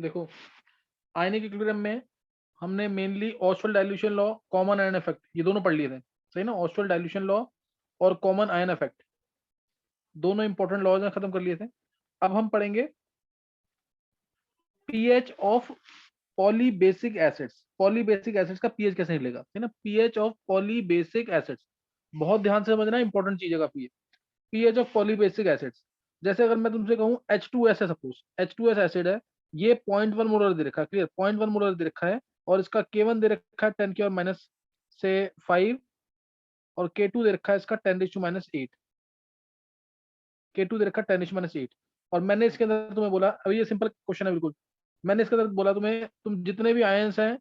देखो, ionic equilibrium में हमने mainly Oswald dilution law, common ion effect, ये दोनों पढ़ लिए थे, सही ना। ऑस्वाल्ड डाइल्यूशन लॉ और कॉमन आयन इफेक्ट, दोनों इंपॉर्टेंट लॉज खत्म कर लिए थे। अब हम पढ़ेंगे pH of polybasic acids. Polybasic acids का पीएच कैसे निकलेगा, है ना। पीएच ऑफ पॉलीबेसिक एसिड्स, बहुत ध्यान से समझना, इंपॉर्टेंट चीज है काफी। पीएच ऑफ पॉलीबेसिक एसिड्स, जैसे अगर मैं तुमसे कहूं H2S है, सपोज H2S एसिड है, ये 0.1 मोलर दे रखा है, क्लियर, 0.1 मोलर दे रखा है, और इसका K1 दे रखा है 10 की और माइनस से 5, और K2 दे रखा है इसका 10⁻8, K2 दे रखा है 10⁻8। और मैंने इसके अंदर तुम्हें बोला, अभी ये सिंपल क्वेश्चन है बिल्कुल, मैंने इसके अंदर बोला तुम्हें, तुम जितने भी आयंस हैं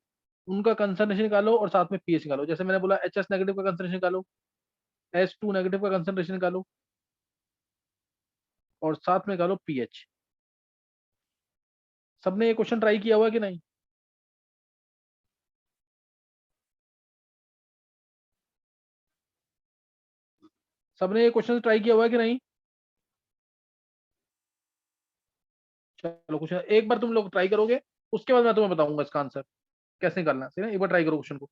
उनका कंसंट्रेशन निकालो और साथ में पीएच निकालो। जैसे मैंने बोला HS नेगेटिव का कंसंट्रेशन निकालो, H2 नेगेटिव का कंसंट्रेशन निकालो, और साथ में निकालो पीएच। सबने ये क्वेश्चन ट्राई किया हुआ है कि नहीं? सबने ये क्वेश्चन ट्राई किया हुआ है कि नहीं? चलो क्वेश्चन एक बार तुम लोग ट्राई करोगे, उसके बाद मैं तुम्हें बताऊंगा इसका आंसर कैसे निकालना है, सही ना। एक बार ट्राई करो क्वेश्चन को।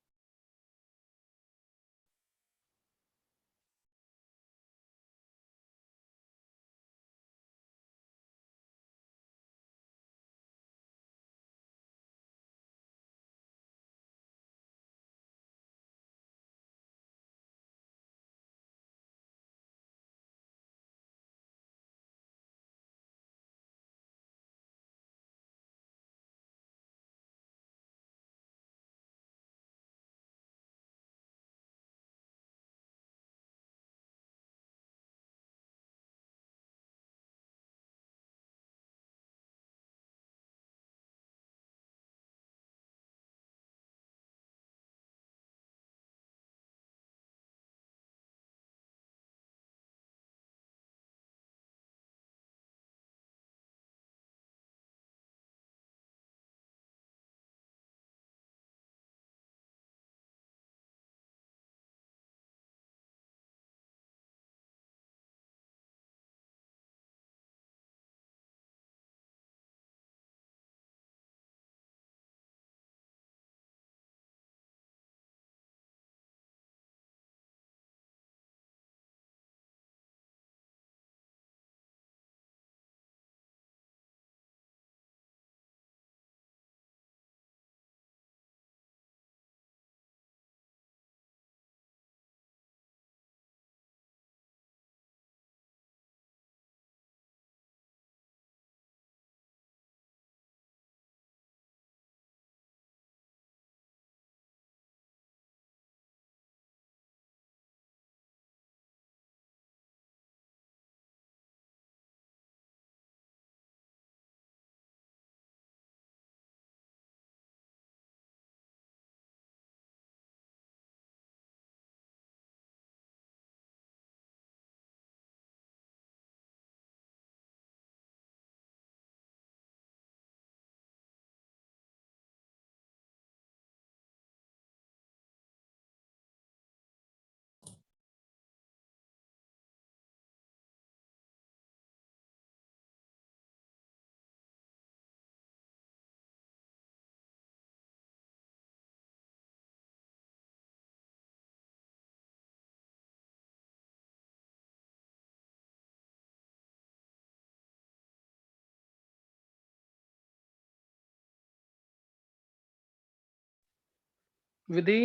विधि,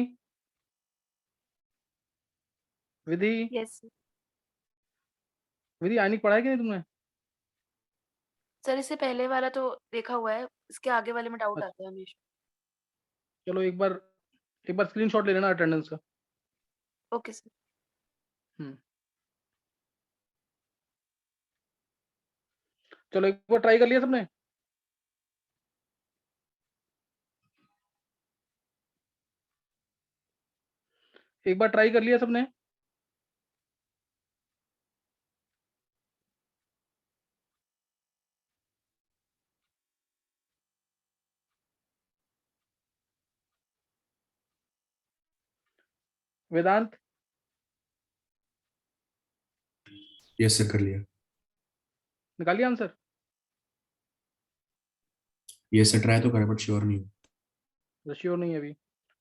विधि, यस विधि आयनिक पढ़ा है कि नहीं तुमने? सर, इससे पहले वाला तो देखा हुआ है, इसके आगे वाले में डाउट अच्छा, आता है हमेशा। चलो एक बार स्क्रीनशॉट ले लेना अटेंडेंस का। Okay sir. हम्म, चलो एक बार ट्राई कर लिया सबने? एक बार ट्राई कर लिया सबने? वेदांत, यस सर, कर लिया। निकालिए आंसर। ये से ट्राई तो करा बट श्योर नहीं हूँ। श्योर नहीं है अभी।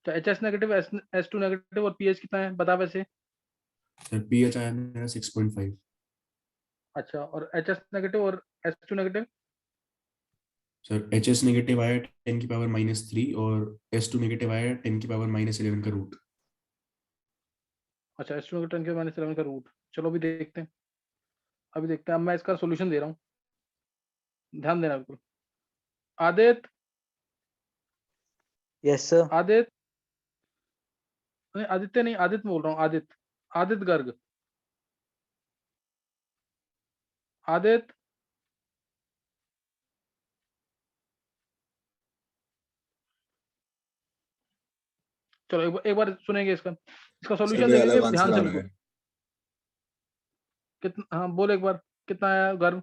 तो HS नेगेटिव, S2 नेगेटिव और pH कितना है बता वैसे। सर पीएच आया मेरा 6.5। अच्छा, और HS नेगेटिव और S2 negative. Sir H S negative आया 10⁻³ और S2 नेगेटिव आया 10⁻11 का रूट। अच्छा, S2 नेगेटिव 10⁻11 का रूट। चलो अभी देखते हैं, अभी देखते हैं। अब मैं इसका सोल्यूशन दे रहा हूँ, ध्यान देना बिल्कुल। Aditya, yes sir. आदित्य नहीं, आदित्य नहीं, आदित्य बोल रहा हूँ, आदित्य, आदित्य गर्ग, आदित्य। चलो एक बार सुनेंगे इसका, इसका सर सॉल्यूशन कोई देखेंगे अलग आंसर ध्यान से आ रहा बिल्कुल। है। कितना, हाँ बोल एक बार, कितना आया गर्व।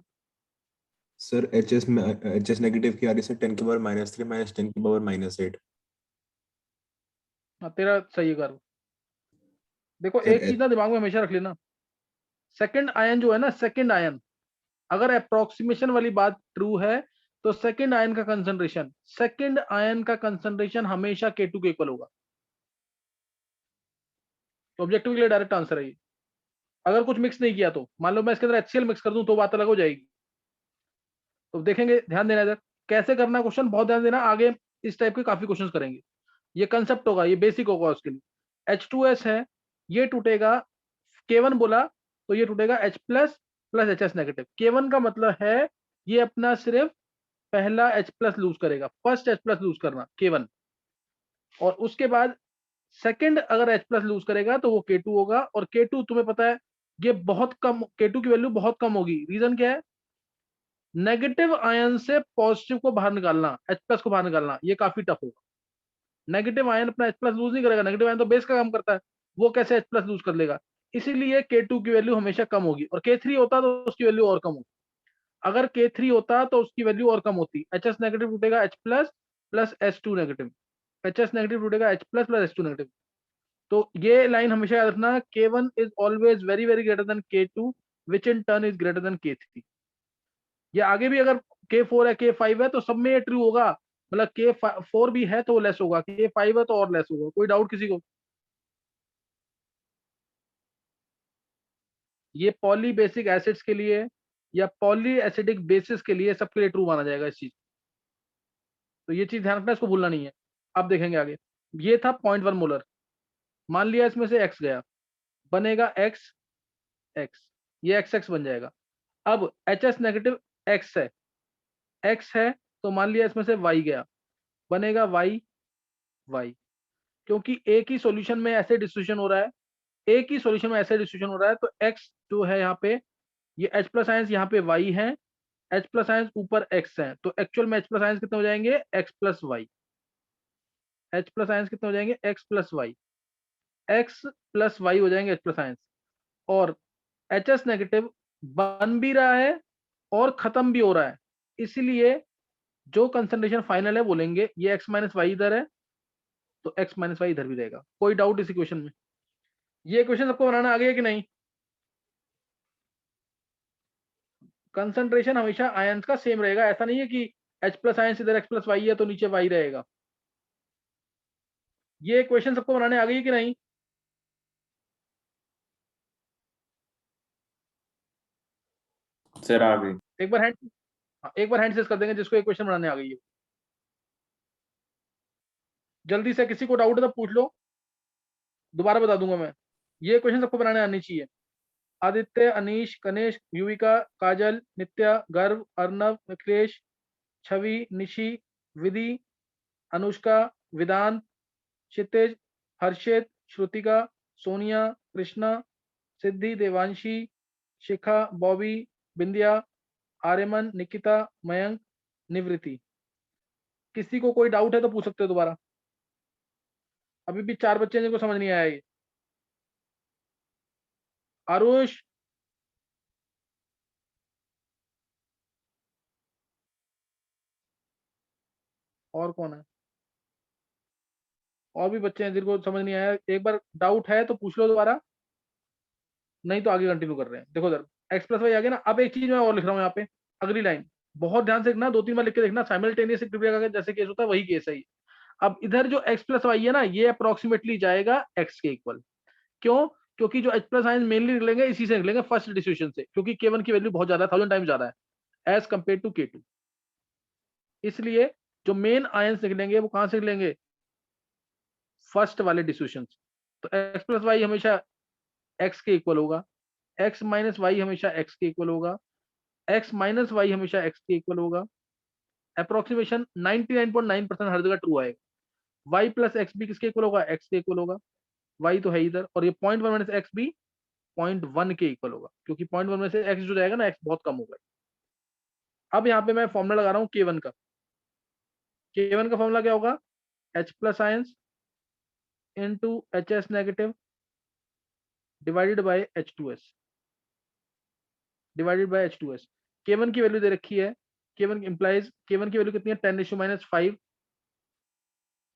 सर एच एस नेगेटिव की आ रही है 10⁻³ माइनस 10⁻8। हाँ तेरा सही है गर्व। देखो सर एक चीज ना दिमाग में हमेशा रख लेना, सेकंड आयन जो है ना, सेकंड आयन, अगर अप्रोक्सीमेशन वाली बात ट्रू है तो सेकंड आयन का कंसंट्रेशन, सेकंड आयन का कंसंट्रेशन हमेशा K2 के इक्वल होगा। तो ऑब्जेक्टिव के लिए डायरेक्ट आंसर है ये। अगर कुछ मिक्स नहीं किया तो, मान लो मैं इसके अंदर HCl मिक्स कर दूं तो बात अलग हो जाएगी। तो देखेंगे, ध्यान देना इधर कैसे करना है क्वेश्चन, बहुत ध्यान देना। आगे इस टाइप के काफी क्वेश्चन करेंगे, ये कंसेप्ट होगा, ये बेसिक होगा उसके लिए। H2S है, ये टूटेगा, K1 बोला तो ये टूटेगा H plus plus HS negative. K1 का मतलब है ये अपना सिर्फ पहला H प्लस लूज करेगा, फर्स्ट H प्लस लूज करना K1, और उसके बाद सेकंड अगर H प्लस लूज करेगा तो वो K2 होगा। और K2 तुम्हें पता है ये बहुत कम, K2 की वैल्यू बहुत कम होगी। रीजन क्या है, नेगेटिव आयन से पॉजिटिव को बाहर निकालना, H प्लस को बाहर निकालना, ये काफी टफ होगा। नेगेटिव आयन अपना H प्लस लूज नहीं करेगा, नेगेटिव आयन तो बेस का काम करता है, वो कैसे H प्लस लूज कर लेगा। इसीलिए K2 की वैल्यू हमेशा कम होगी, और K3 होता तो उसकी वैल्यू और कम होगी। अगर K3 होता तो उसकी वैल्यू और कम होती। HS नेगेटिव टूटेगा H plus plus S2 negative, HS negative टूटेगा H plus plus S2 negative. तो ये लाइन हमेशा याद रखना, K1 is always very very greater than K2 which in turn is greater than K3। ये आगे भी अगर K4 है, K5 है तो सब में ये ट्रू होगा, मतलब K4 भी है तो वो लेस होगा, K5 है तो और लेस होगा। कोई डाउट किसी को। ये पॉली बेसिक एसिड्स के लिए या पॉली एसिडिक बेसिस के लिए सबके लिए ट्रू माना जाएगा इस चीज। तो ये चीज ध्यान रखना, इसको भूलना नहीं है। अब देखेंगे आगे, ये था 0.1 मोलर, मान लिया इसमें से X गया, बनेगा X X, ये XX बन जाएगा। अब HS नेगेटिव X है, X है तो मान लिया इसमें से Y गया, बनेगा Y Y। क्योंकि एक ही सॉल्यूशन में ऐसे डिस्ट्रीब्यूशन हो रहा है, एक ही सॉल्यूशन में ऐसे डिस्ट्रीब्यूशन हो रहा है, तो X जो है यहाँ पे, ये H प्लस आयंस यहाँ पे Y है, H प्लस आयंस ऊपर X है, तो एक्चुअल में H प्लस आयंस कितने हो जाएंगे, X plus Y। H plus ions कितने हो जाएंगे, X plus Y, X plus Y हो जाएंगे H प्लस आयंस। और HS नेगेटिव बन भी रहा है और खत्म भी हो रहा है, इसीलिए जो कंसंट्रेशन फाइनल है बोलेंगे ये X माइनस वाई इधर है तो X माइनस वाई इधर भी रहेगा। कोई डाउट इस इक्वेशन में। ये क्वेश्चन सबको बनाना आ गया कि नहीं। कंसंट्रेशन हमेशा आयंस का सेम रहेगा, ऐसा नहीं है कि H प्लस आयंस इधर X प्लस वाई है तो नीचे वाई रहेगा। ये क्वेश्चन सबको बनाने आ गई कि नहीं। सर आ गई। एक बार हैंड, एक बार हैंड सेस कर देंगे जिसको एक क्वेश्चन बनाने आ गई है। जल्दी से, किसी को डाउट है तो पूछ लो, दोबारा बता दूंगा मैं। ये क्वेश्चन सबको बनाने आनी चाहिए। आदित्य, अनीश, कनेश, युविका, काजल, नित्या, गर्व, अर्नव, अखिलेश, छवि, निशी, विधि, अनुष्का, वेदांत, क्षितिज, हर्षित, श्रुतिका, सोनिया, कृष्णा, सिद्धि, देवांशी, शिखा, बॉबी, बिंदिया, आर्यमन, निकिता, मयंक, निवृत्ति। किसी को कोई डाउट है तो पूछ सकते हो दोबारा। अभी भी 4 बच्चे हैं जिनको समझ नहीं आया ये। आरुष, और कौन है, और भी बच्चे हैं जिनको समझ नहीं आया। एक बार डाउट है तो पूछ लो दोबारा, नहीं तो आगे कंटिन्यू कर रहे हैं। देखो इधर X प्लस वाई आ गया ना। अब एक चीज मैं और लिख रहा हूँ यहाँ पे, अगली लाइन, बहुत ध्यान से देखना, 2-3 बार लिख के देखना, साइमल्टेनियस क्रिया का जैसे केस होता है वही केस है ये। अब इधर जो x प्लस वाई है ना, ये अप्रोक्सीमेटली जाएगा x के इक्वल। क्यों? क्योंकि जो h प्लस आयन मेनली निकलेंगे इसी से निकलेंगे, फर्स्ट डिस्ट्रीब्यूशन से, क्योंकि k1 की वैल्यू बहुत ज्यादा है, 1000 टाइम्स ज्यादा है एज कंपेयर टू k2। इसलिए जो मेन आयंस निकलेंगे वो कहां से निकलेंगे? फर्स्ट वाले डिस्ट्रीब्यूशन से। तो x प्लस वाई हमेशा x के इक्वल होगा, x माइनस वाई हमेशा x के इक्वल होगा, x माइनस वाई हमेशा x के इक्वल होगा। अप्रोक्सीमेशन 99.9% हर जगह ट्रू आएगा। y प्लस एक्स भी किसके इक्वल होगा? x के इक्वल होगा। y तो है इधर, और ये 0.1 माइनस एक्स भी 0.1 के इक्वल होगा, क्योंकि 0.1 में से x जो जाएगा ना, x बहुत कम होगा। अब यहाँ पे मैं फॉर्मूला लगा रहा हूँ k1 का। k1 का फॉर्मूला क्या होगा? H plus ions into HS negative divided by H2S divided by H2S। k1 की वैल्यू दे रखी है, k1 इंप्लाइज k1 की वैल्यू कितनी है? 10⁻⁵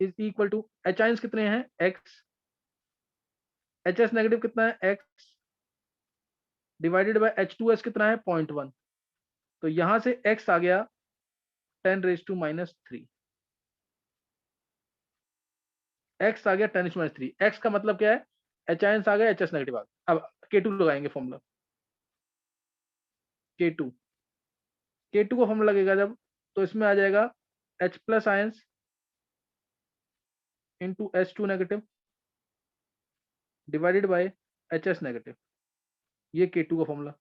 is equal to H ions कितने हैं? x, HS नेगेटिव कितना है? x डिवाइडेड बाय H2S कितना है? 0.1। तो यहां से x आ गया 10⁻³ x आ गया 10⁻³ x का मतलब क्या है? H आयंस आ गया, HS नेगेटिव आ गया। अब k2 लगाएंगे फॉर्मूला, k2 का फॉर्मूला लगेगा जब, तो इसमें आ जाएगा H plus ions into H2 negative divided by HS negative. ये k2 का फॉर्मूला।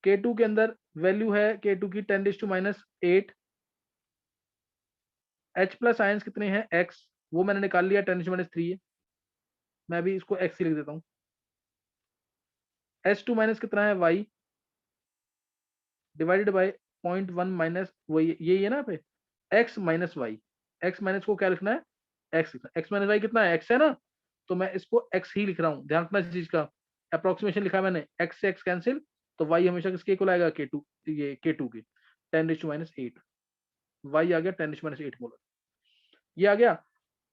k2 के अंदर वैल्यू है k2 की 10⁻⁸। H प्लस आयंस कितने हैं? x, वो मैंने निकाल लिया, 10⁻³ है। मैं भी इसको x ही लिख देता हूँ। H2 माइनस कितना है? y डिवाइडेड बाय 0.1 माइनस वही ये है ना पे x minus y. x minus को क्या लिखना है? x लिखना है। x माइनस वाई कितना है? x है ना, तो मैं इसको x ही लिख रहा हूँ। ध्यान रखना इस चीज का, अप्रोक्सीमेशन लिखा है मैंने, x से x कैंसिल, तो y हमेशा किसके इक्वल आएगा? k2, ये k2 की 10⁻⁸। y आ गया 10⁻⁸ मोलर। ये आ गया।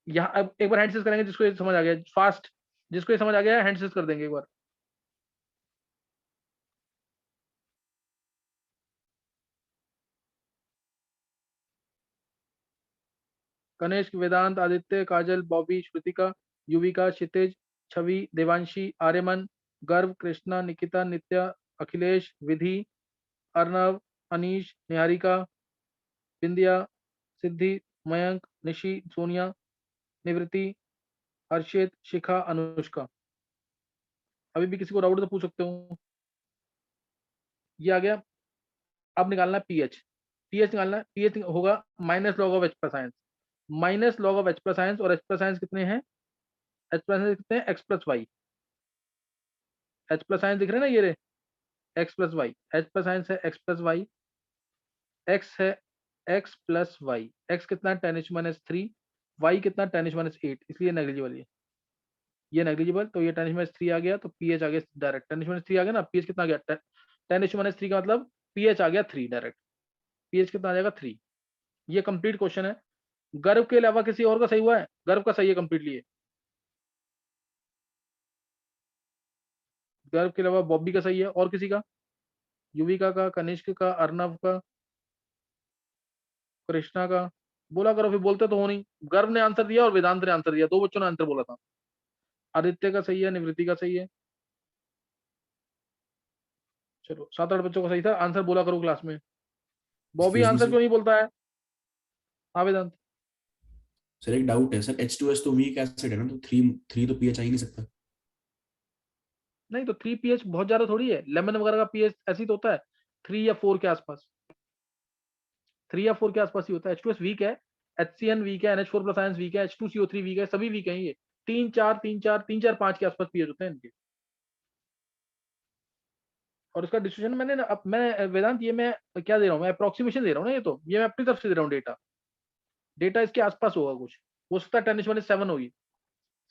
यहाँ अब एक बार हैंड करेंगे, जिसको ये समझ आ गया फास्ट, जिसको ये समझ आ गया हैंड कर देंगे एक बार। कनिष्क, वेदांत, आदित्य, काजल, बॉबी, श्रुतिका, युविका, क्षितिज, छवि, देवांशी, आर्यमन, गर्व, कृष्णा, निकिता, नित्या, अखिलेश, विधि, अर्णव, अनीश, निहारिका, बिंदिया, सिद्धि, मयंक, निशी, सोनिया, निवृत्ति, हर्षित, शिखा, अनुष्का। अभी भी किसी को डाउट तो पूछ सकते हो। ये आ गया। अब निकालना है पीएच। पीएच निकालना है, पीएच होगा minus log of H plus ions, minus log of H plus ions. और एच प्लस आयंस कितने हैं? एच प्लस आयंस कितने हैं? X plus y. H plus ions दिख रहे हैं ना, ये रे x plus y. H plus ions है एक्स प्लस वाई, एक्स है एक्स प्लस वाई। एक्स कितना? 10⁻⁻3। वाई कितना? 10⁻8, इसलिए नेग्लिजिबल ये नेग्लिजिबल। तो ये 10⁻3 आ गया, तो पीएच आ गया डायरेक्ट 10⁻3 आ गया ना। पीएच कितना आ गया? 10⁻3 का मतलब पीएच आ गया 3 डायरेक्ट। पीएच कितना आ जाएगा? 3। ये कंप्लीट क्वेश्चन है। गर्भ के अलावा किसी और का सही हुआ है? गर्भ का सही है कंप्लीटली है। गर्भ के अलावा बॉबी का सही है, और किसी का? युविका का, कनिष्क का, अर्णव का, कृष्णा का। बोला करो, फिर बोलते तो हो नहीं। गर्भ ने आंसर दिया और वेदांत ने आंसर दिया, दो बच्चों ने आंसर बोला था। आदित्य का सही है, निवृत्ति का सही है। चलो 7-8 बच्चों का सही था आंसर, बोला करो क्लास में। Bobby excuse me answer sir. क्यों नहीं बोलता है? हाँ वेदांत। सर एक डाउट है सर, H2S तो वीक एसिड है ना, तो 3 तो पीएच आ ही नहीं सकता। नहीं तो 3 पीएच बहुत ज्यादा थोड़ी है, लेमन वगैरह का पीएच ऐसे ही तो होता है, 3 या 4 के आसपास। 3 या 4 के आसपास ही होता है। H2S वीक है, HCN वीक है, NH4 प्लस आयंस वीक है, H2CO3 वीक है, सभी वीक है ये। 3-4 5 के आसपास पीएच होते हैं इनके। और उसका डिसीजन मैंने अब मैं वेदांत, ये मैं क्या दे रहा हूँ? मैं अप्रोक्सीमेशन दे रहा हूँ ना, ये मैं अपनी तरफ से दे रहा हूँ। डेटा इसके आसपास होगा कुछ, हो सकता है 10⁻7 होगी।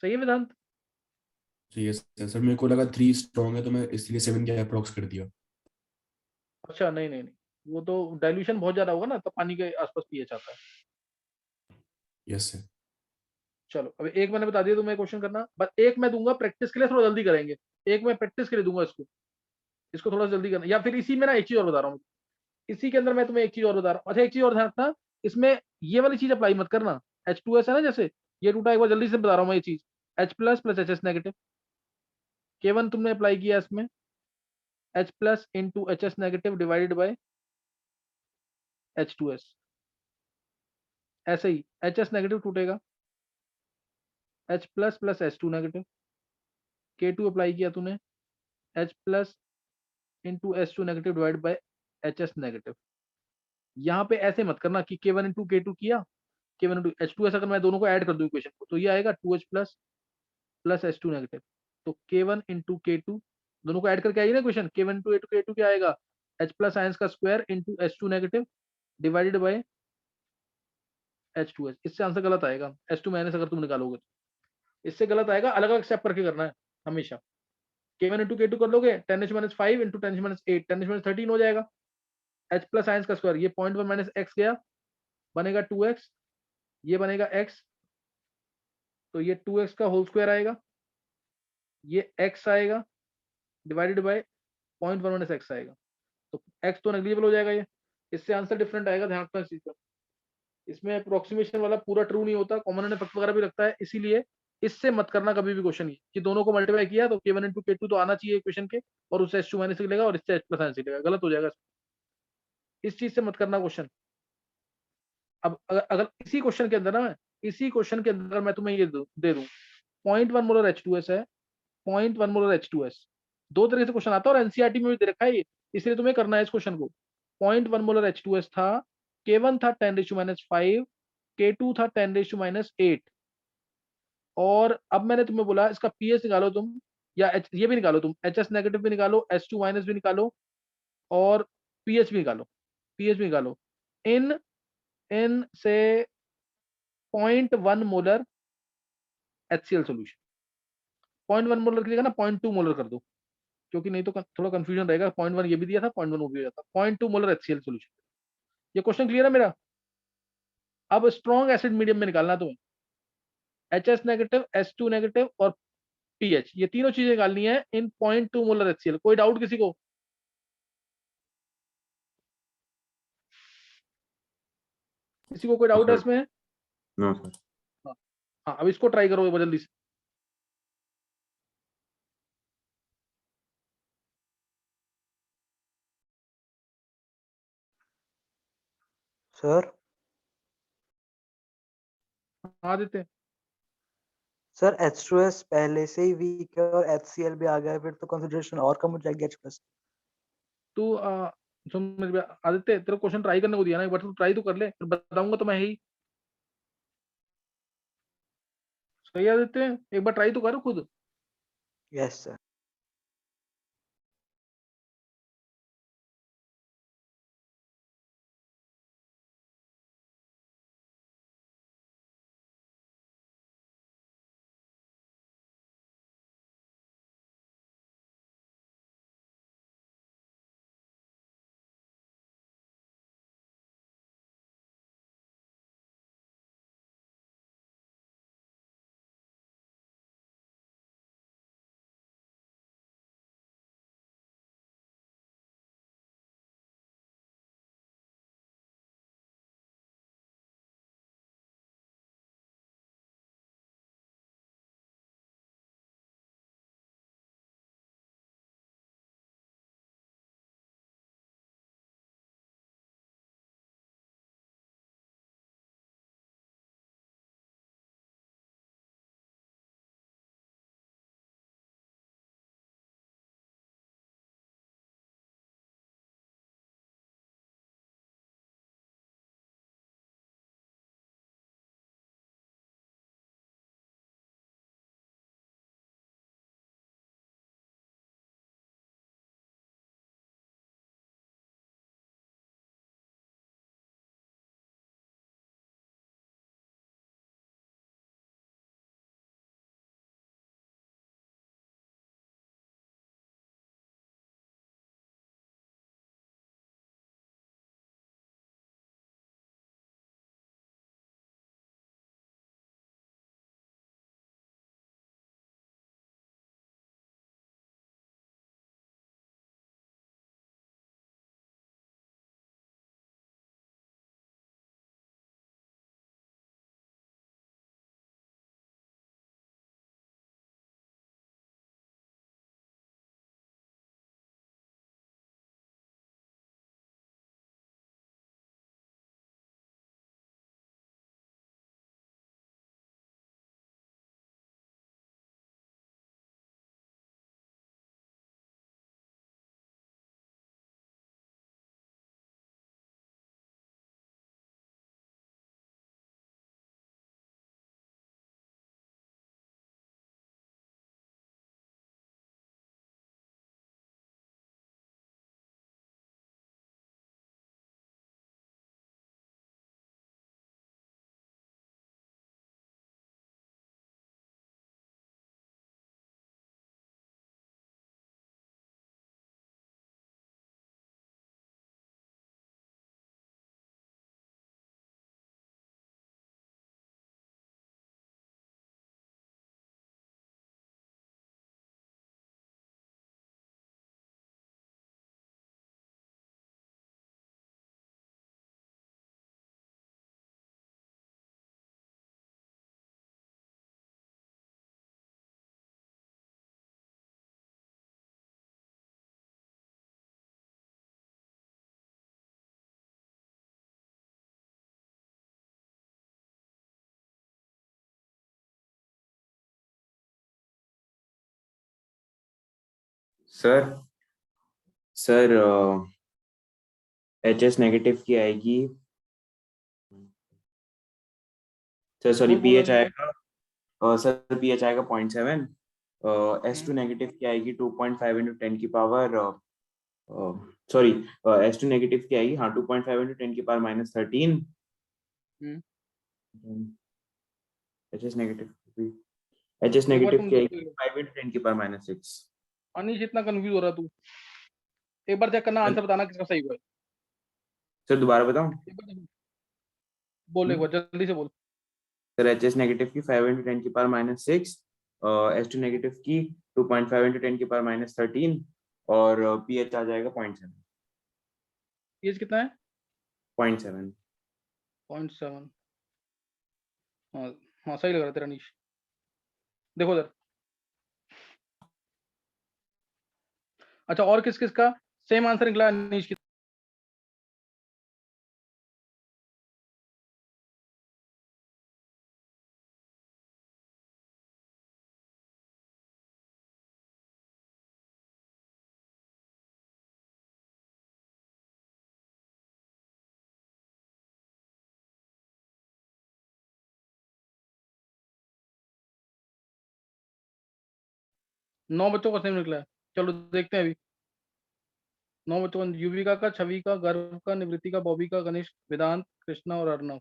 सही है वेदांत? तो ये सर मेरे को लगा 3 स्ट्रॉन्ग है, तो मैं इसलिए 7 के अप्रोक्स कर दिया। अच्छा नहीं नहीं नहीं, वो तो डाइल्यूशन बहुत ज्यादा होगा ना, तो पानी के आसपास पीएच आता है। Yes sir. चलो अब एक मैंने बता दिया, तुम्हें क्वेश्चन करना बस एक मैं दूंगा प्रैक्टिस के लिए, थोड़ा जल्दी करेंगे। एक मैं प्रैक्टिस के लिए दूंगा इसको, इसको थोड़ा जल्दी करना, या फिर इसी में ना एक चीज और बता रहा हूँ। इसी के अंदर मैं तुम्हें एक चीज और बता रहा हूँ। अच्छा एक चीज और ध्यान रखना, इसमें ये वाली चीज अप्लाई मत करना। H2S है ना, जैसे ये टूटा, एक बार जल्दी से बता रहा हूँ मैं ये चीज, H plus plus HS negative, K1 तुमने अप्लाई किया इसमें, H plus into HS negative divided by H2S, ऐसे ही HS नेगेटिव टूटेगा, H plus plus H2 negative, K2 apply किया तूने, H plus into H2 negative divide by HS negative. यहाँ पे ऐसे मत करना कि K1 इंटू K2 किया, K1 इंटू H2S, अगर मैं दोनों को ऐड कर दूं इक्वेशन को तो ये आएगा 2H plus plus H2 negative. तो K1 इंटू K2 दोनों को ऐड करके आएगी ना इक्वेशन, K1 इंटू K2 क्या आएगा, H प्लस साइंस का square into H2 negative divided by H2S। इससे आंसर गलत आएगा, H2 माइनस अगर तुम निकालोगे तो इससे गलत आएगा, अलग अलग स्टेप करके करना है हमेशा। K1 इंटू K2 कर लोगे, 10⁻5 इंटू 10⁻8 10⁻13 हो जाएगा, H प्लस साइंस का स्क्वायर, ये 0.1 माइनस एक्स गया, बनेगा 2x, ये बनेगा x, तो ये 2x का होल स्क्वायर आएगा, ये x आएगा डिवाइडेड बाय 0.1 माइनस एक्स आएगा, तो x तो नेग्लिजिबल हो जाएगा ये, इससे आंसर डिफरेंट आएगा, ध्यान रखना इस चीज का। इसमें अप्रोक्सीमेशन वाला पूरा ट्रू नहीं होता, कॉमन इफेक्ट वगैरह भी लगता है, इसीलिए इससे मत करना कभी भी क्वेश्चन कि दोनों को मल्टीप्लाई किया तो K1 इंटू K2 तो आना चाहिए इक्वेशन के, और उससे H2 माइनस निकलेगा और इससे H प्लस साइंस निकलेगा, गलत हो जाएगा। इस चीज से मत करना क्वेश्चन। अब अगर इसी क्वेश्चन के अंदर ना, इसी क्वेश्चन के अंदर मैं तुम्हें ये दे दूं 0.1 मोलर H2S है, 0.1 मोलर H2S, दो तरीके से क्वेश्चन आता है और एनसीईआरटी में भी दे रखा है ये, इसलिए तुम्हें करना है इस क्वेश्चन को। 0.1 मोलर H2S था, K1 था 10⁻5, K2 था 10⁻8, और अब मैंने तुम्हें बोला इसका पीएच निकालो तुम, या ये भी निकालो तुम, HS नेगेटिव भी निकालो, H2 माइनस भी निकालो, और पीएच भी निकालो, पीएच भी निकालो। इन इन से 0.1 मोलर HCl सोल्यूशन, 0.1 मोलर की जगह ना 0.2 मोलर कर दो, क्योंकि नहीं तो थोड़ा कंफ्यूजन रहेगा, 0.1 ये भी दिया था, 0.1 वो भी दिया था, 0.2 मोलर HCl सोल्यूशन। ये क्वेश्चन क्लियर है मेरा? अब स्ट्रॉन्ग एसिड मीडियम में निकालना है तुम्हें, HS नेगेटिव, H2 नेगेटिव और पीएच, ये तीनों चीजें निकालनी है इन 0.2 मोलर HCl। कोई डाउट किसी को? किसी को कोई डाउट है सर। इसमें? No sir. हाँ हाँ, अब इसको ट्राई करो एक बार जल्दी से। सर हाँ देते। सर H2S पहले से ही वीक है और HCl भी आ गया है, फिर तो कंसिडरेशन और कम हो जाएगी H प्लस। तू आदित्य, तेरे क्वेश्चन ट्राई करने को दिया ना, एक बार तू ट्राई तो कर ले, फिर बताऊंगा तो मैं ही। सही है आदित्य, एक बार ट्राई तो करो खुद। Yes sir. Sir sir HS negative की आएगी सर, सॉरी बोल बोल pH अभी बोल। आएगा सर, pH आएगा 0.7, S2 नेगेटिव की आएगी 2.5 इंटू 10 की पावर सॉरी S2 नेगेटिव की आएगी, हाँ, 2.5 इंटू 10 की पावर -13। HS नेगेटिव एक बार की तुम आएगी 5 इंटू 10 की पावर -6। अनीश इतना कंफ्यूज हो रहा तू, एक बार चेक करना, आंसर बताना किसका सही हुआ है। सर दोबारा बताऊं? एक बार बोल, एक बार जल्दी से बोल। सर HS नेगेटिव की 5 इंटू 10 की पावर -6, S2 नेगेटिव की 2.5 इंटू 10 की पावर -13 और pH आ जाएगा 0.7। एज कितना है? 0.7। 0.7। हाँ हाँ, सही लग रहा है तेरा अनीश। देखो उधर। अच्छा, और किस किस का सेम आंसर निकला अनीश की? नौ बच्चों का सेम निकला है। चलो देखते हैं अभी। 9 बच्चों का, युविका का, छवि का, गर्व का, निवृत्ति का, बॉबी का, गणेश, वेदांत, कृष्णा और अर्णव।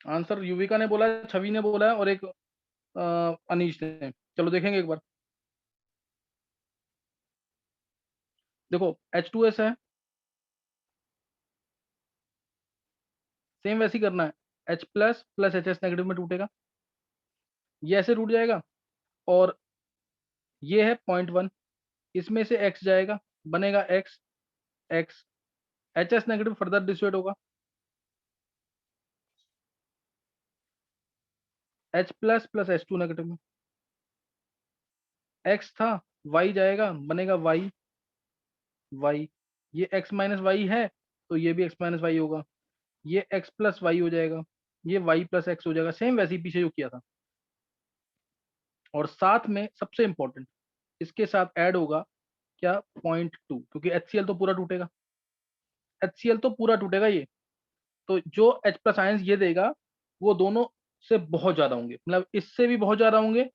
आंसर युविका ने बोला है, छवि ने बोला है और एक अनीश ने। चलो देखेंगे एक बार। देखो H2S है, सेम वैसे ही करना है। H plus plus HS negative में टूटेगा, ये ऐसे टूट जाएगा। और ये है 0.1, इसमें से X जाएगा, बनेगा X X। HS negative further dissociate होगा, H plus plus H2 negative में। X था, Y जाएगा, बनेगा Y Y। ये X माइनस वाई है, तो ये भी X माइनस वाई होगा। ये X प्लस वाई हो जाएगा, ये Y प्लस X हो जाएगा, सेम वैसे ही पीछे जो किया था। और साथ में सबसे इंपॉर्टेंट, इसके साथ ऐड होगा क्या? 0.2, क्योंकि HCl तो पूरा टूटेगा। HCl तो पूरा टूटेगा ये, तो जो H प्लस आयंस ये देगा वो दोनों से बहुत ज्यादा होंगे, मतलब इससे भी बहुत ज्यादा होंगे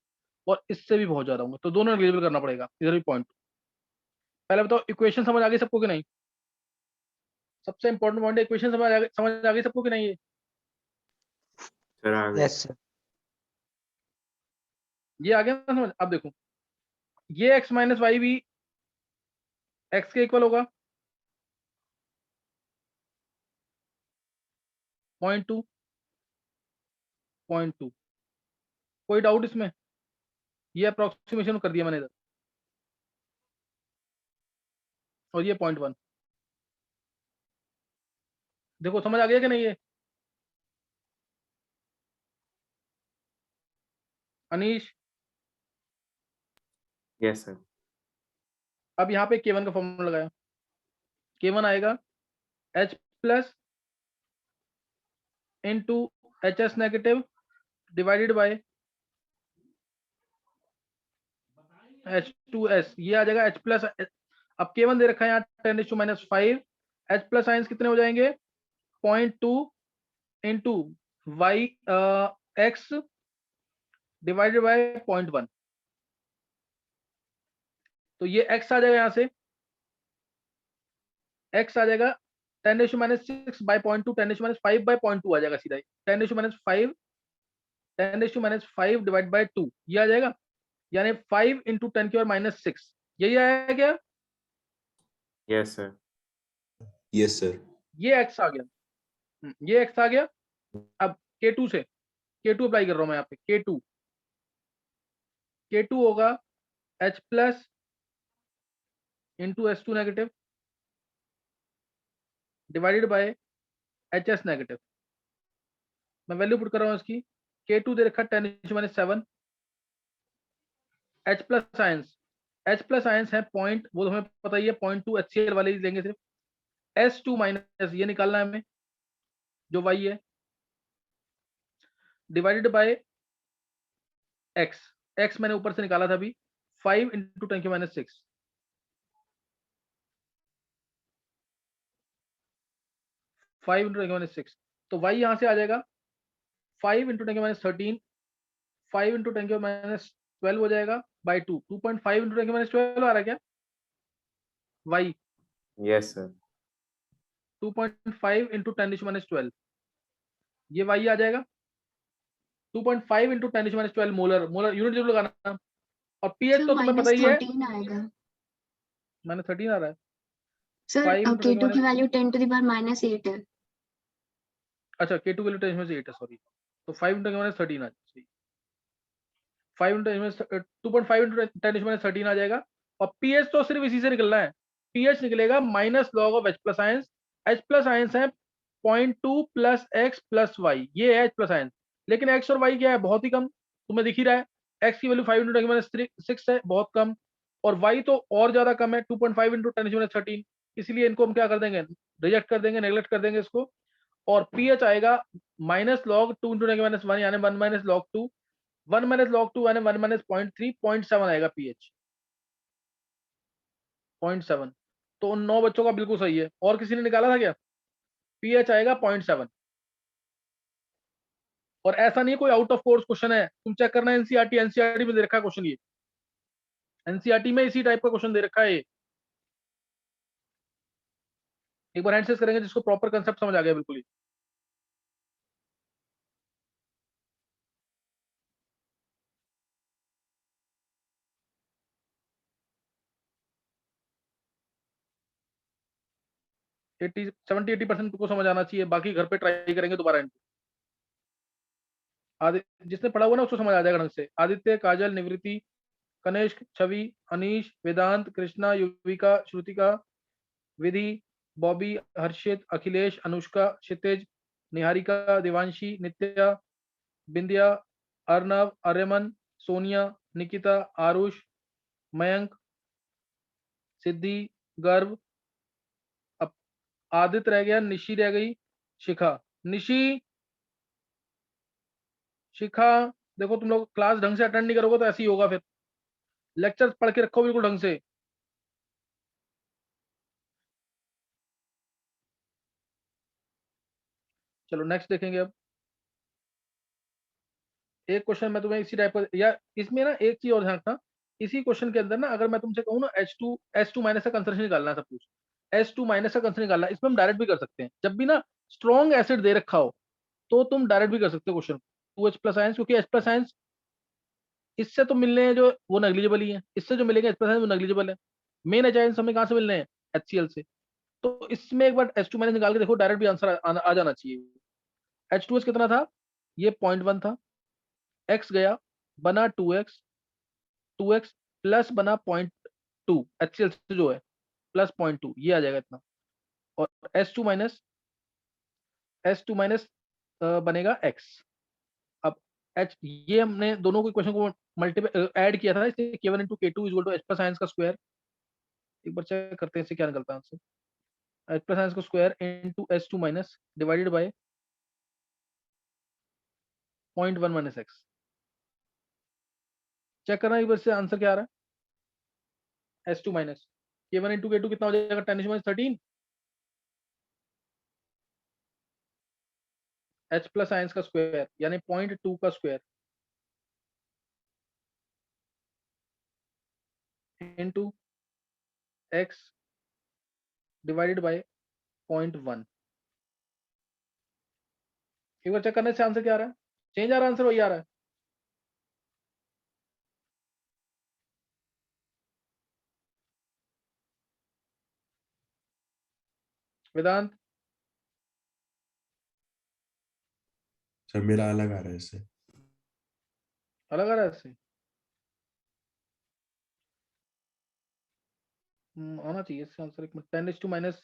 और इससे भी बहुत ज्यादा होंगे, तो दोनों नेग्लिजिबल करना पड़ेगा। इधर भी 0.2। पहले बताओ इक्वेशन समझ आ गई सबको कि नहीं? सबसे इंपॉर्टेंट पॉइंट है, इक्वेशन समझ आ गई सबको कि नहीं? सर आ गए। Yes sir. ये आ गया ना समझ? अब देखो, ये X माइनस वाई भी X के इक्वल होगा 0.2 0.2। कोई डाउट इसमें? ये अप्रोक्सीमेशन कर दिया मैंने इधर, और ये 0.1। देखो समझ आ गया कि नहीं ये? Anish, yes sir. अब यहाँ पे K1 का फॉर्मूला लगाया। K1 आएगा H plus into HS negative divided by H2S, ये आ जाएगा H प्लस। अब K1 दे रखा है यहाँ 10⁻⁵। H प्लस आइंस कितने हो जाएंगे? 0.2 into y X divided by 0.1। तो ये X आ जाएगा, यहाँ से X आ जाएगा 10⁻⁶ बाय 0.2, 10⁻5 बाय 0.2 आ जाएगा सीधा ही। 10⁻5 डिवाइड बाय 2 ये आ जाएगा, यानी 5 इंटू 10 की पावर -6। यही आया क्या? Yes sir. Yes sir. ये X आ गया। ये X आ गया। अब K2 से, K2 अप्लाई कर रहा हूं मैं यहाँ पे। K2 होगा H plus into S2 negative divided by HS negative. मैं वैल्यू पुट कर रहा हूँ इसकी। K2 दे रखा 10⁻⁷। H प्लस आयंस है पॉइंट, वो तो हमें पता ही है, 0.2 HCl वाले ही लेंगे सिर्फ। S2 माइनस ये निकालना है हमें, जो Y है, डिवाइडेड बाय एक्स मैंने ऊपर से निकाला था अभी 5 इंटू 10⁻6 5 इंटू 10⁻6 तो y यहाँ से आ जाएगा 5 इंटू 10⁻13 5 इंटू 10⁻12 हो जाएगा बाई 2 2.5 इंटू 10⁻12 आ रहा है क्या y यस सर 2.5 इंटू 10⁻12 ये y आ जाएगा 2.5 इंटू 10⁻12 मोलर मोलर यूनिट जरूर लगाना और पीएच सर तो तुम्हें पता ही है -13 आएगा मैंने 13 आ रहा है सर 5 इंटू K2 की वैल्यू 10 to the power -8 है अच्छा K2 वैल्यू 10 में से 8 है सॉरी तो 5 इंटू 10⁻13 आ जाएगा 5 इंटू 2.5 इंटू 10⁻13 आ जाएगा और पीएच तो सिर्फ इसी से निकलना है पीएच निकलेगा minus log of H plus ions है 0.2 प्लस x प्लस वाई ये है H प्लस आयंस लेकिन x और y क्या है बहुत ही कम तुम्हें दिख ही रहा है x की वैल्यू 5 इंटू 10⁻6 है बहुत कम और y तो और ज्यादा कम है 2.5 इंटू 10⁻13 इसलिए इनको हम क्या कर देंगे रिजेक्ट कर देंगे नेग्लेक्ट कर देंगे इसको और pH आएगा माइनस लॉग 2 इंटू 10⁻1 यानी 1 माइनस लॉग 2 1 माइनस लॉग 2 यानी 1 माइनस 0.3 0.7 आएगा pH 0.7 तो उन 9 बच्चों का बिल्कुल सही है और किसी ने निकाला था क्या pH आएगा 0.7 और ऐसा नहीं कोई आउट ऑफ कोर्स क्वेश्चन है तुम चेक करना एनसीईआरटी में दे रखा है क्वेश्चन ये एनसीईआरटी में इसी टाइप का क्वेश्चन दे रखा है ये एक बार हैंडसेस करेंगे जिसको प्रॉपर कंसेप्ट समझ आ गया बिल्कुल ही एट्टी 70-80% को समझ आना चाहिए बाकी घर पे ट्राई करेंगे दोबारा इनको आदित्य जिसने पढ़ा हुआ ना उसको समझ आ जाएगा ढंग से आदित्य काजल निवृत्ति कनिष्क छवि अनीश वेदांत कृष्णा युविका श्रुतिका विधि बॉबी हर्षित अखिलेश अनुष्का क्षितिज निहारिका देवांशी नित्या बिंदिया अर्नव अर्यमन सोनिया निकिता आरुष मयंक सिद्धि गर्व आदित्य रह गया निशी रह गई शिखा निशी शिखा देखो तुम लोग क्लास ढंग से अटेंड नहीं करोगे तो ऐसे ही होगा फिर लेक्चर पढ़ के रखो बिल्कुल ढंग से चलो नेक्स्ट देखेंगे अब एक क्वेश्चन मैं तुम्हें इसी टाइप का या इसमें ना एक चीज और ध्यान रखना इसी क्वेश्चन के अंदर ना अगर मैं तुमसे कहूँ ना H2 माइनस का कंसंट्रेशन निकालना है सपोज H2 माइनस का कंसंट्रेशन निकालना है इसमें हम डायरेक्ट भी कर सकते हैं जब भी ना स्ट्रॉन्ग एसिड दे रखा हो तो तुम डायरेक्ट भी कर सकते हो क्वेश्चन 2H प्लस आयंस क्योंकि H प्लस आयंस इससे तो मिलने हैं जो वो नेग्लिजिबल ही है इससे जो मिलेंगे H प्लस आयंस वो नेग्लिजिबल है मेन H आयंस हमें कहाँ से मिलने हैं HCl से तो इसमें एक बार H2 माइनस निकाल के देखो डायरेक्ट भी आंसर आ जाना चाहिए H2S कितना था ये 0.1 था x गया बना 2x प्लस बना 0.2 HCl से जो है प्लस 0.2 ये आ जाएगा इतना और S2 माइनस बनेगा x अब h ये हमने दोनों को इक्वेशन को मल्टीपल ऐड किया था इसलिए k1 into k2 is equal to h plus ions का स्क्वायर एक बार चेक करते हैं इससे क्या निकलता है आंसर h प्लस आयंस का square into S2 minus divided by 0.1 minus x check करना एक बार से आंसर क्या आ रहा है S2 minus k1 into k2 कितना हो जाएगा 10⁻13 h प्लस आयंस का स्क्वायर यानी 0.2 का square into x divided by 0.1 एक बार चेक करने से आंसर क्या आ रहा है चेंज आ रहा है आंसर वही आ रहा है वेदांत सर मेरा अलग आ रहा है इससे अलग आ रहा है इससे आना चाहिए इससे आंसर एक मिनट 10 माइनस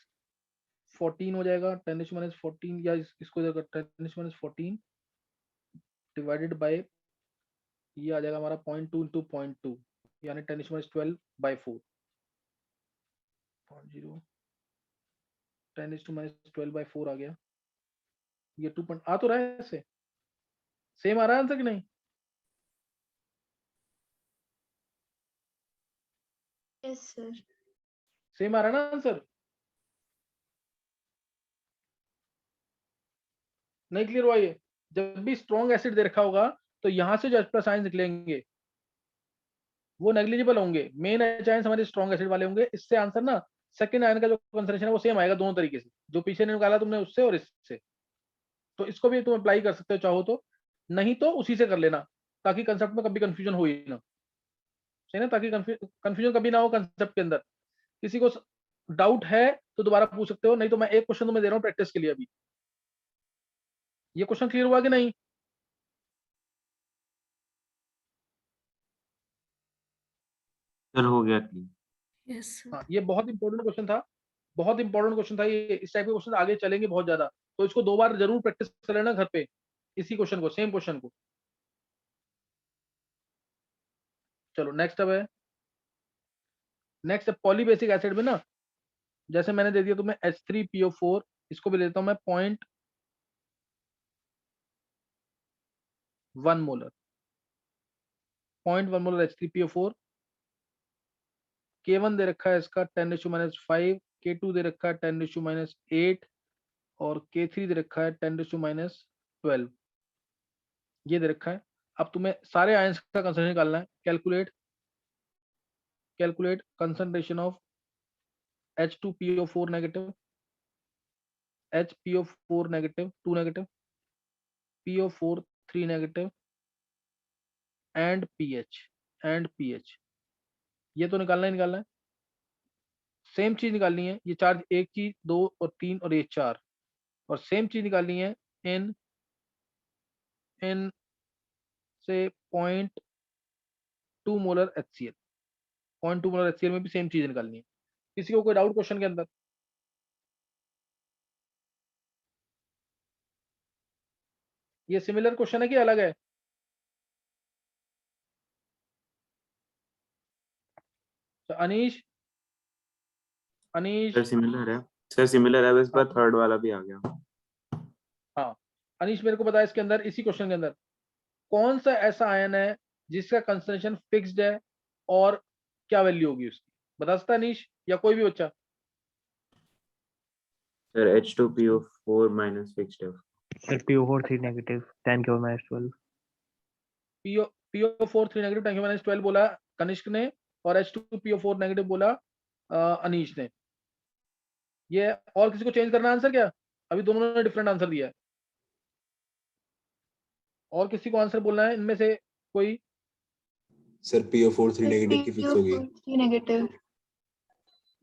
14 हो जाएगा 10 माइनस 14 या इसको जगह 10 माइनस 14 डिवाइडेड बाय ये आ जाएगा हमारा 0.2 इंटू 0.2 यानी 10 माइनस 12 बाय 4 0 10 माइनस 12 बाय 4 आ गया ये 2 आ तो रहा है इससे सेम आ रहा है आंसर कि नहीं Yes, sir. सेम आ रहा है ना आंसर? नहीं क्लियर हुआ ये? जब भी स्ट्रॉन्ग एसिड दे रखा होगा तो यहाँ से जो H+ आयंस निकलेंगे वो नेग्लिजिबल होंगे, मेन H आयंस हमारे स्ट्रॉन्ग एसिड वाले होंगे। इससे आंसर ना सेकंड आयन का जो कंसंट्रेशन है वो सेम आएगा दोनों तरीके से, जो पीछे ने निकाला तुमने उससे और इससे। तो इसको भी तुम अप्लाई कर सकते हो चाहो तो, नहीं तो उसी से कर लेना, ताकि कंसेप्ट में कभी कंफ्यूजन हो ही ना, सही ना, ताकि कंफ्यूजन कभी ना हो कंसेप्ट के अंदर। किसी को डाउट है तो दोबारा पूछ सकते हो, नहीं तो मैं एक क्वेश्चन तुम्हें दे रहा हूँ प्रैक्टिस के लिए अभी। ये क्वेश्चन क्लियर हुआ कि नहीं? सर हो गया क्लियर। Yes sir. हाँ, ये बहुत इंपॉर्टेंट क्वेश्चन था, बहुत इंपॉर्टेंट क्वेश्चन था ये। इस टाइप के क्वेश्चन आगे चलेंगे बहुत ज्यादा, तो इसको 2 बार जरूर प्रैक्टिस कर लेना घर पे, इसी क्वेश्चन को, सेम क्वेश्चन को। चलो नेक्स्ट अब है, नेक्स्ट पॉलीबेसिक एसिड में ना, जैसे मैंने दे दिया तुम्हें H3PO4, इसको भी देता हूं मैं 0.1 मोलर, 0.1 मोलर H3PO4। K1 दे रखा है इसका 10⁻⁵, K2 दे रखा है 10⁻8 और K3 दे रखा है 10⁻12। ये दे रखा है। अब तुम्हें सारे आयंस का कंसंट्रेशन निकालना है। Calculate concentration of H2PO4 negative, HPO4 negative 2 negative, PO4 3 negative and pH। ये तो निकालना ही निकालना है, सेम चीज निकालनी है। ये चार्ज एक चीज, 2 और 3 और ये 4, और सेम चीज निकालनी है इन से 0.2 मोलर HCl। 0.2 मोलर HCl में भी सेम चीज निकालनी है। किसी को कोई डाउट क्वेश्चन के अंदर? ये सिमिलर क्वेश्चन है कि अलग है? तो अनीश सर सिमिलर है, सर सिमिलर है, बस पर थर्ड वाला भी आ गया। हाँ, अनीश मेरे को बता, इसके अंदर, इसी क्वेश्चन के अंदर कौन सा ऐसा आयन है जिसका कंसंट्रेशन फिक्स्ड है और क्या वैल्यू होगी उसकी? बता सकता है अनीश या कोई भी बच्चा? सर H2PO4 माइनस फिक्स्ड है। Sir PO4 3 negative 10⁻12। PO4 3 negative 10⁻12 बोला कनिष्क ने, और H2PO4 नेगेटिव बोला अनीश ने। ये और किसी को चेंज करना आंसर क्या? अभी दोनों ने डिफरेंट आंसर दिया है। और किसी को आंसर बोलना है इनमें से कोई? सर PO4 3 नेगेटिव की फिक्स होगी। PO4 negative.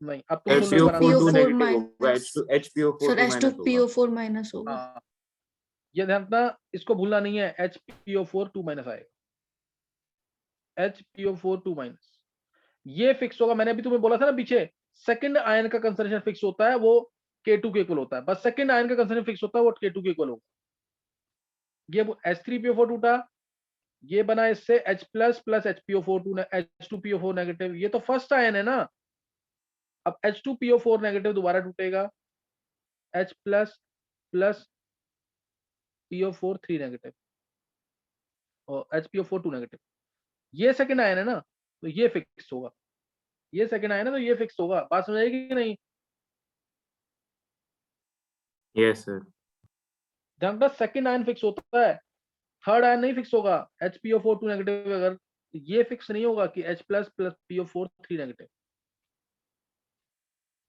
नहीं, अब तुम सुन लो HPO4 दोबारा। नेगेटिव होगा, HPO4 सर माइनस होगा। H2PO4 माइनस होगा। हाँ, ये ध्यान रखना, इसको भूलना नहीं है। HPO4 2 माइनस आएगा, HPO4 2 माइनस, ये फिक्स होगा। मैंने अभी तुम्हें बोला था ना पीछे, सेकंड आयन का कंसंट्रेशन फिक्स होता है, वो K2 के इक्वल होता है। बस सेकंड आयन का कंसंट्रेशन फिक्स होता है, वो K2 के इक्वल होगा। ये H3PO4 टूटा, ये बना इससे H+ प्लस H2PO4 नेगेटिव, ये तो फर्स्ट आयन है ना। अब H2PO4 नेगेटिव दोबारा टूटेगा, H+ प्लस PO4 3 नेगेटिव और HPO4 2 नेगेटिव। ये सेकंड आयन है ना, तो ये फिक्स होगा। ये सेकंड आयन है तो ये फिक्स होगा। बात समझ आएगी कि नहीं? Yes sir. ध्यान रखना, सेकंड आयन फिक्स होता है, थर्ड आयन नहीं फिक्स होगा। HPO4 2 नेगेटिव अगर, ये फिक्स नहीं होगा कि H+ प्लस PO4 3 नेगेटिव,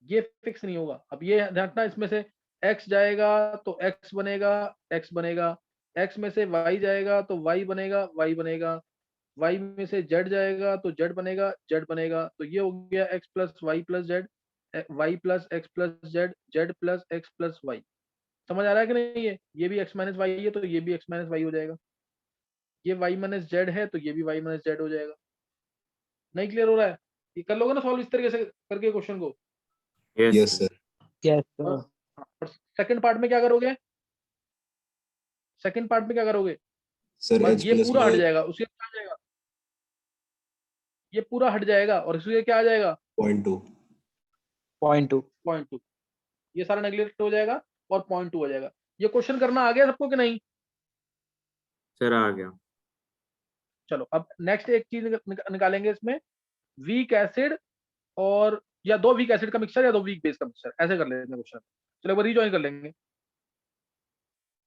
ये फिक्स नहीं होगा। अब ये ध्यान रखना, इसमें से X जाएगा तो X बनेगा, X बनेगा, X में से Y जाएगा तो Y बनेगा, Y बनेगा, Y में से Z जाएगा तो Z बनेगा, Z बनेगा। तो ये हो गया X plus Y plus Z, Y plus X plus Z, Z plus X plus Y। समझ आ रहा है कि नहीं? ये भी X माइनस Y है तो ये भी X माइनस Y हो जाएगा। ये Y माइनस Z है तो ये भी Y माइनस Z हो जाएगा। नहीं क्लियर हो रहा है? ये कर लोगे ना सॉल्व इस तरीके से करके क्वेश्चन को? Yes sir. Yes sir. और सेकंड पार्ट में क्या करोगे? सेकंड पार्ट में क्या करोगे? सर बस H ये प्लस पूरा हट में जाएगा, उसके क्या आ जाएगा? ये पूरा हट जाएगा और इसके क्या आ जाएगा? 0.2। 0.2। ये सारा नेग्लेक्ट हो जाएगा और 0.2 हो जाएगा। ये क्वेश्चन करना आ गया सबको कि नहीं? सर आ गया। चलो अब नेक्स्ट एक चीज निकालेंगे इसमें, वीक एसिड और या 2 वीक एसिड का मिक्सचर या 2 वीक बेस का मिक्सचर, ऐसे कर लेंगे क्वेश्चन। चलो एक बार रीजॉइन कर लेंगे।